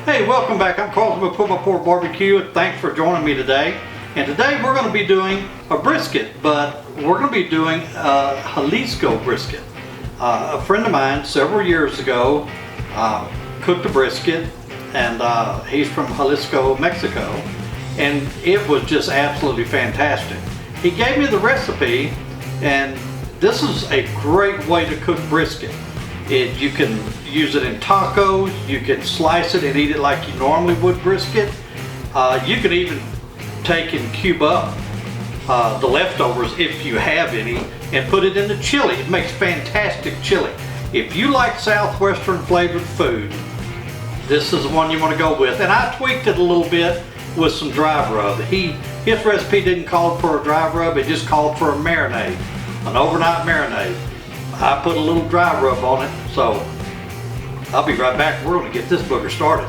Hey, welcome back. I'm Carl from Pull My Pork BBQ. Thanks for joining me today. And today we're going to be doing a brisket, but we're going to be doing a Jalisco brisket. A friend of mine several years ago cooked a brisket, and he's from Jalisco, Mexico, and it was just absolutely fantastic. He gave me the recipe, and this is a great way to cook brisket. You can use it in tacos, you can slice it and eat it like you normally would brisket. You can even take and cube up the leftovers if you have any and put it in the chili. It makes fantastic chili. If you like southwestern flavored food, this is the one you want to go with. And I tweaked it a little bit with some dry rub. His recipe didn't call for a dry rub, it just called for a marinade, an overnight marinade. I put a little dry rub on it, so I'll be right back. We're going to get this booger started.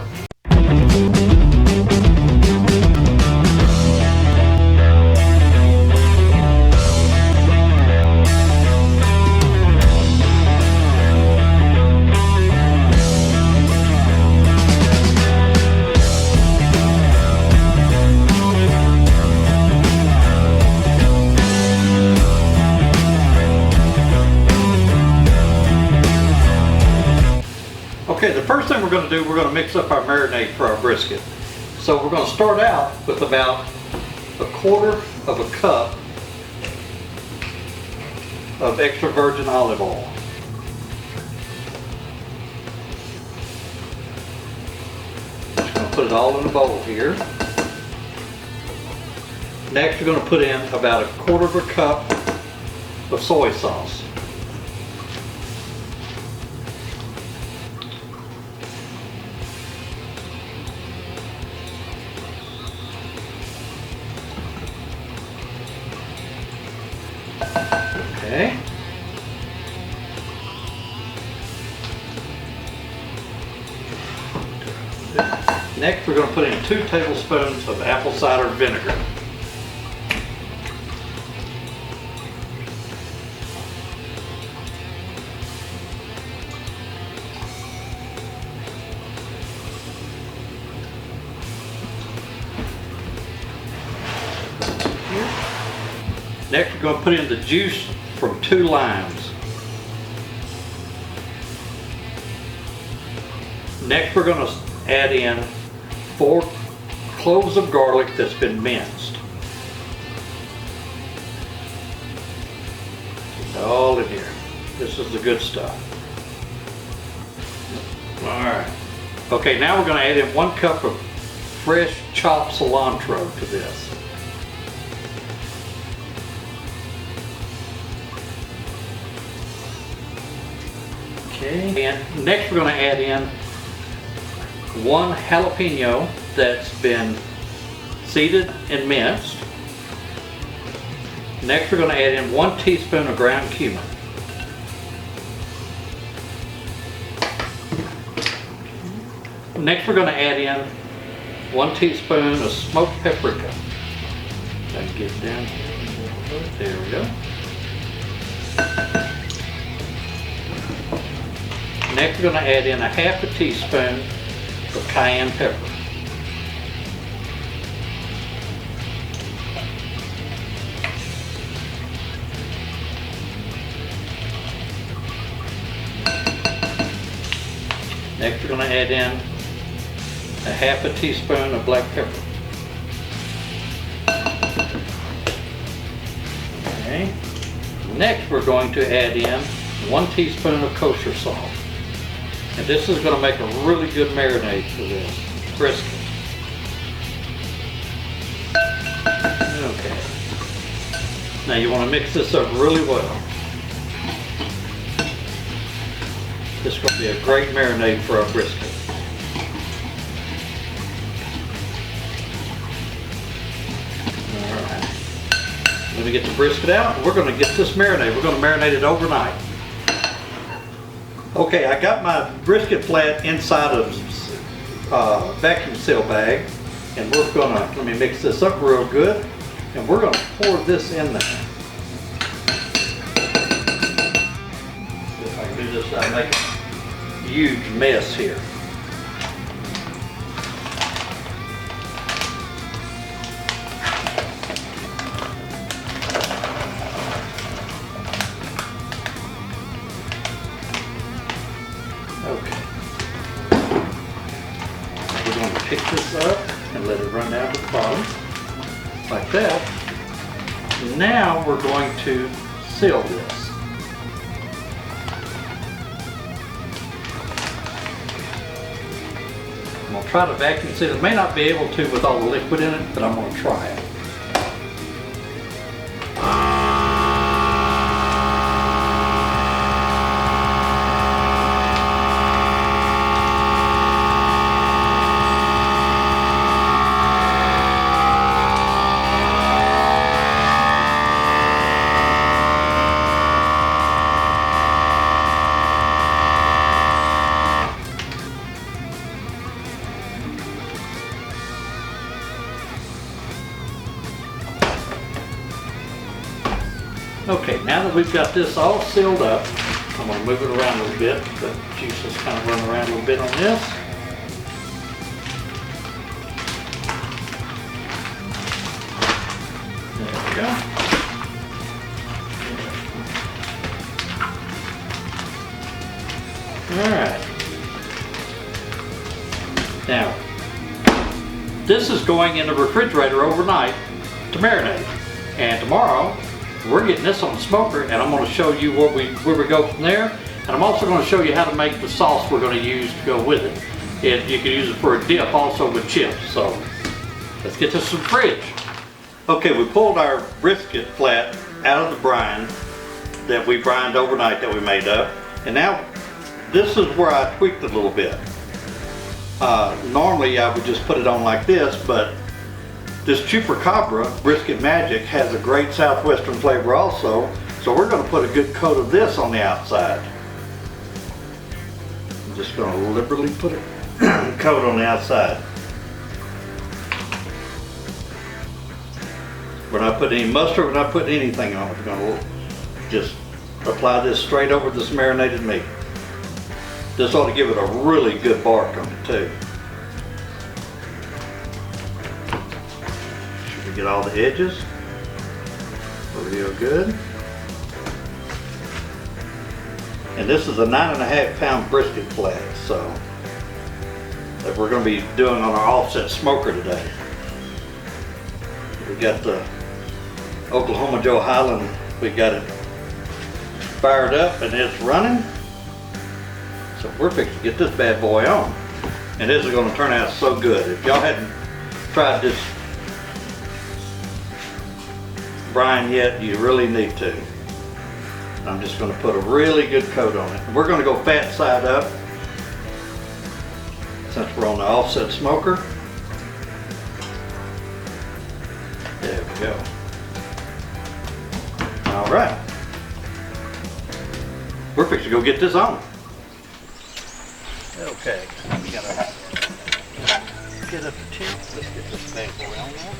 Okay, the first thing we're going to do, we're going to mix up our marinade for our brisket. So we're going to start out with about 1/4 of a cup of extra virgin olive oil. Just going to put it all in a bowl here. Next we're going to put in about 1/4 of a cup of soy sauce. Okay. Next, we're going to put in 2 tablespoons of apple cider vinegar. Next, we're going to put in the juice from 2 limes. Next, we're going to add in 4 cloves of garlic that's been minced. It's all in here. This is the good stuff. Alright. Okay, now we're going to add in 1 cup of fresh chopped cilantro to this. Okay, and next we're going to add in 1 jalapeno that's been seeded and minced. Next we're going to add in 1 teaspoon of ground cumin. Next we're going to add in 1 teaspoon of smoked paprika. Try to get it down here. There we go. Next we're going to add in 1/2 teaspoon of cayenne pepper. Next we're going to add in 1/2 teaspoon of black pepper. Okay. Next we're going to add in 1 teaspoon of kosher salt. And this is going to make a really good marinade for this brisket. Okay. Now you want to mix this up really well. This is going to be a great marinade for our brisket. Alright. Let me get the brisket out. We're going to get this marinade. We're going to marinate it overnight. Okay, I got my brisket flat inside of a vacuum seal bag, and we're gonna, let me mix this up real good, and we're gonna pour this in there. If I can do this, I make a huge mess here. pick this up and let it run down to the bottom, like that. Now we're going to seal this. I'm going to try to vacuum seal it. I may not be able to with all the liquid in it, but I'm going to try it. Okay, now that we've got this all sealed up, I'm going to move it around a little bit. The juices kind of run around a little bit on this. There we go. Alright. Now, this is going in the refrigerator overnight to marinate. And tomorrow, we're getting this on the smoker, and I'm going to show you where we go from there. And I'm also going to show you how to make the sauce we're going to use to go with it. You can use it for a dip also with chips. So let's get this in the fridge. Okay, we pulled our brisket flat out of the brine that we brined overnight that we made up. And now this is where I tweaked it a little bit. Normally I would just put it on like this, but this Chupacabra Brisket Magic has a great southwestern flavor also, so we're going to put a good coat of this on the outside. I'm just going to liberally put a coat on the outside. We're not putting any mustard, we're not putting anything on it. We're going to just apply this straight over this marinated meat. This ought to give it a really good bark on it too. Get all the edges real good. And this is a 9.5 pound brisket flat, so that we're going to be doing on our offset smoker today. We got the Oklahoma Joe Highland. We got it fired up and it's running. So we're fixing to get this bad boy on. And this is going to turn out so good. If y'all hadn't tried this brine yet, you really need to. I'm just going to put a really good coat on it. We're going to go fat side up since we're on the offset smoker. There we go. All right. We're fixing to go get this on. Okay, we gotta get up the temp. Let's get this bad boy on there.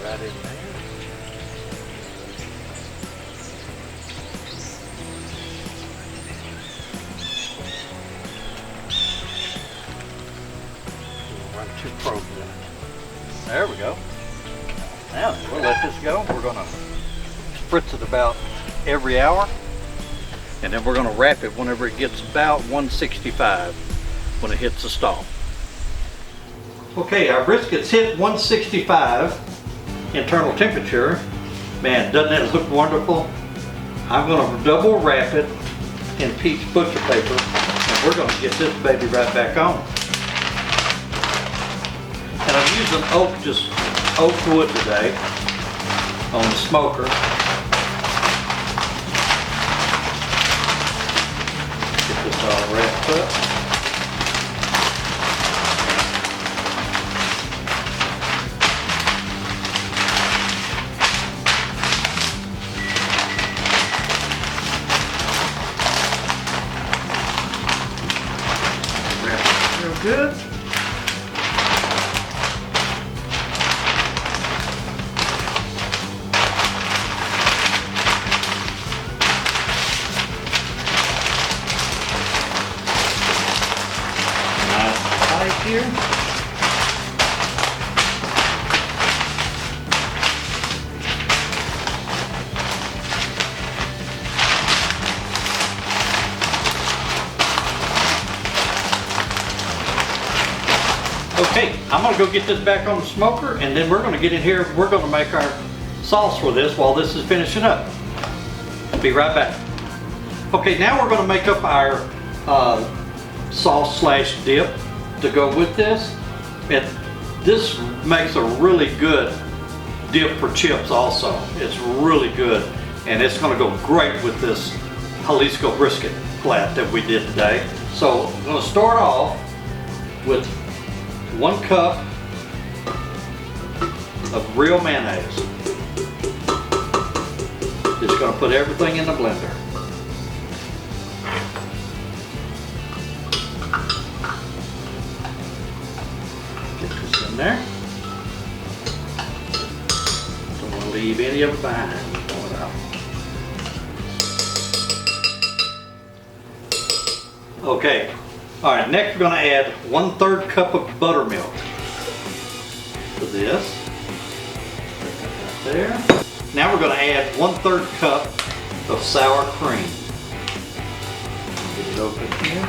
Right in there. Run 2 probes in it. There we go. Now we'll let this go. We're going to spritz it about every hour, and then we're going to wrap it whenever it gets about 165 when it hits the stall. Okay, our brisket's hit 165 internal temperature. Man, doesn't that look wonderful? I'm going to double wrap it in peach butcher paper, and we're going to get this baby right back on. And I'm using just oak wood today on the smoker. Get this all wrapped up. Good. Nice tight here. I'm gonna go get this back on the smoker, and then we're gonna get in here. We're gonna make our sauce for this while this is finishing up. Be right back. Okay, now we're gonna make up our sauce slash dip to go with this. And this makes a really good dip for chips also. It's really good, and it's gonna go great with this Jalisco brisket flat that we did today. So I'm gonna start off with 1 cup of real mayonnaise. Just gonna put everything in the blender. Get this in there. Don't want to leave any of it behind. Pour it out. Okay. All right. Next, we're gonna add 1/3 cup of buttermilk to this. Right there. Now we're going to add 1/3 cup of sour cream. Get it open here.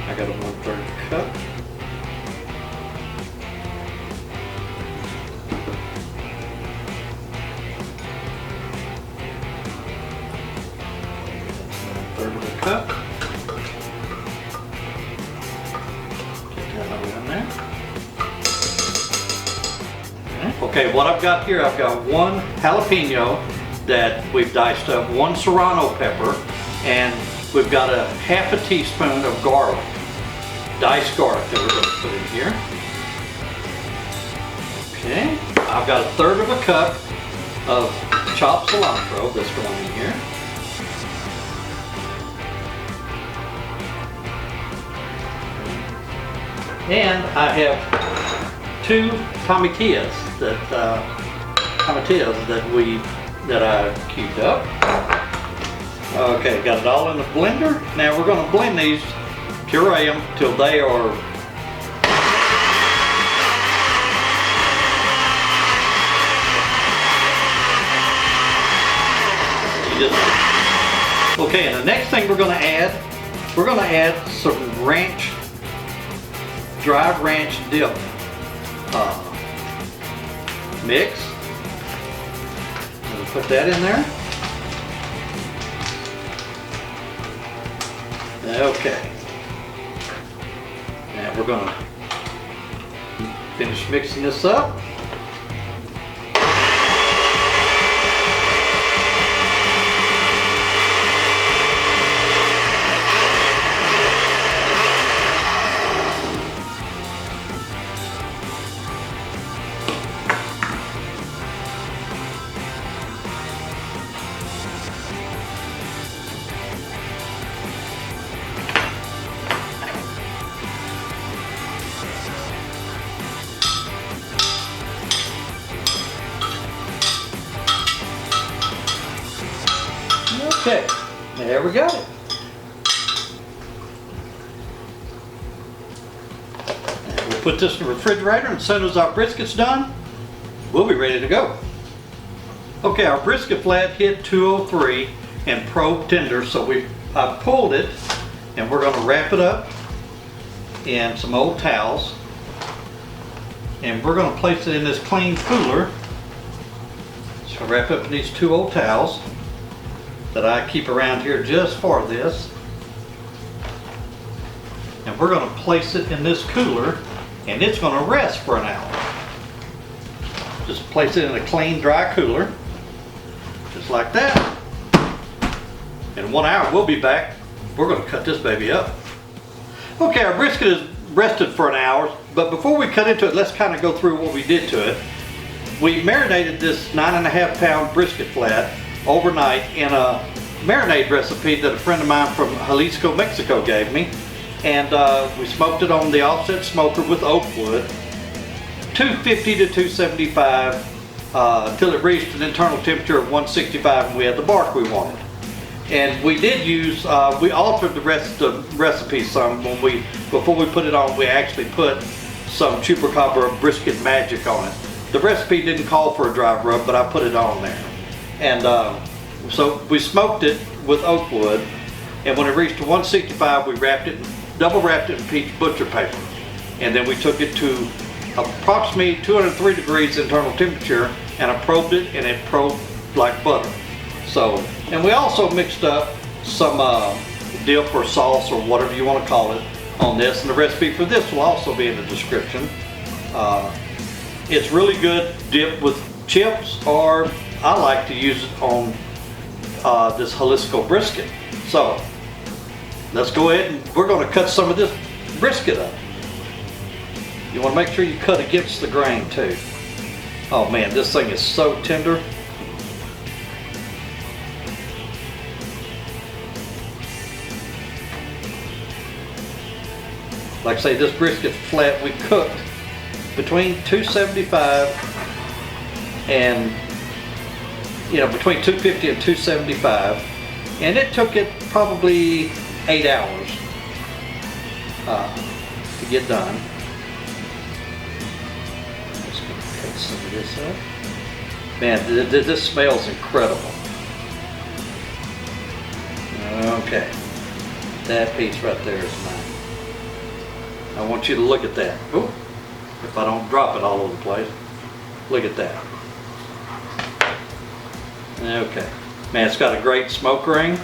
I got a 1/3 cup. One-third of a cup. Okay, what I've got here, I've got 1 jalapeno that we've diced up, 1 serrano pepper, and we've got a 1/2 teaspoon of garlic, diced garlic that we're going to put in here. Okay, I've got 1/3 of a cup of chopped cilantro that's going in here. And I have 2 tomatillas that I cubed up. Okay, got it all in the blender. Now we're going to blend these, puree them till they are okay. And the next thing we're going to add some ranch, dry ranch dip. Mix. We'll put that in there. Okay. Now we're going to finish mixing this up. Okay, there we go. And we'll put this in the refrigerator, and as soon as our brisket's done, we'll be ready to go. Okay, our brisket flat hit 203 and probe tender, so I pulled it, and we're going to wrap it up in some old towels, and we're going to place it in this clean cooler. So wrap up in these 2 old towels that I keep around here just for this. And we're going to place it in this cooler, and it's going to rest for an hour. Just place it in a clean, dry cooler, just like that. In 1 hour, we'll be back. We're going to cut this baby up. Okay, our brisket is rested for an hour, but before we cut into it, let's kind of go through what we did to it. We marinated this 9.5 pound brisket flat overnight in a marinade recipe that a friend of mine from Jalisco, Mexico gave me. And we smoked it on the offset smoker with oak wood, 250 to 275, till it reached an internal temperature of 165 and we had the bark we wanted. And we did use, we altered the recipe some before we put it on. We actually put some chupacabra brisket magic on it. The recipe didn't call for a dry rub, but I put it on there. And so we smoked it with oak wood And when it reached to 165, we double wrapped it in peach butcher paper. And then we took it to approximately 203 degrees internal temperature, and I probed it, and it probed like butter. So, and we also mixed up some dip or sauce or whatever you want to call it on this, and the recipe for this will also be in the description. It's really good dipped with chips, or I like to use it on this Jalisco brisket. So let's go ahead and we're going to cut some of this brisket up. You want to make sure you cut against the grain too. Oh man, this thing is so tender. Like I say, this brisket's flat. We cooked between 275 and, between 250 and 275, and it took it probably 8 hours to get done. Just gonna cut some of this up. Man, this smells incredible. Okay, that piece right there is mine. I want you to look at that. Ooh, if I don't drop it all over the place. Look at that. Okay. Man, it's got a great smoke ring.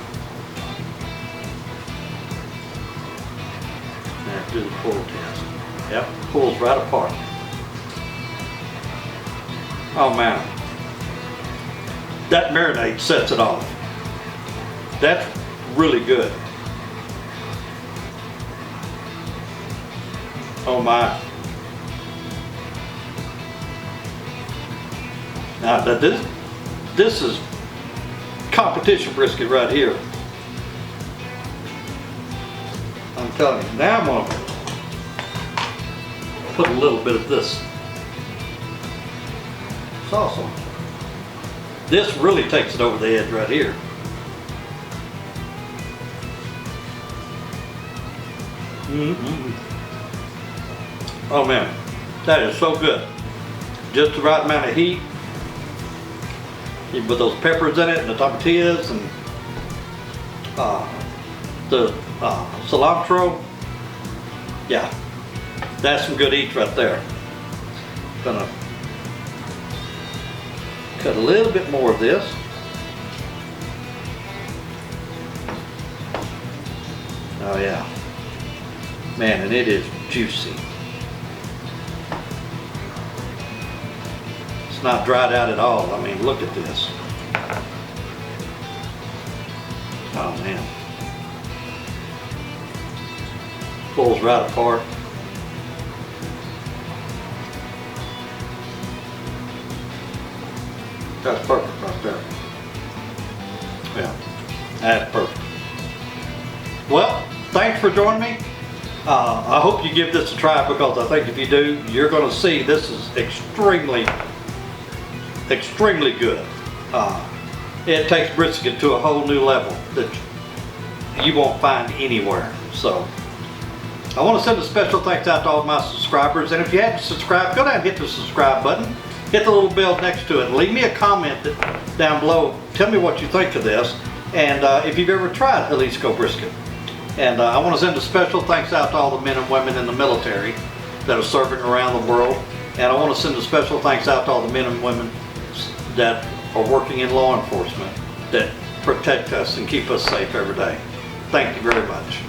Now do the pull test. Yep, pulls right apart. Oh man. That marinade sets it off. That's really good. Oh my. Now this is competition brisket right here. I'm telling you. Now I'm gonna put a little bit of this sauce on. This really takes it over the edge right here. Oh man, that is so good. Just the right amount of heat. You put those peppers in it and the tomatillas and the cilantro. Yeah, that's some good eats right there. Gonna cut a little bit more of this. Oh yeah, man, and it is juicy. It's not dried out at all. I mean, look at this. Oh man. Pulls right apart. That's perfect right there. Yeah, that's perfect. Well, thanks for joining me. I hope you give this a try, because I think if you do, you're going to see this is extremely good. It takes brisket to a whole new level that you won't find anywhere. So I want to send a special thanks out to all my subscribers, and if you haven't subscribed, go down and hit the subscribe button, hit the little bell next to it, and leave me a comment down below. Tell me what you think of this, and if you've ever tried Jalisco brisket. And I want to send a special thanks out to all the men and women in the military that are serving around the world, and I want to send a special thanks out to all the men and women that are working in law enforcement that protect us and keep us safe every day. Thank you very much.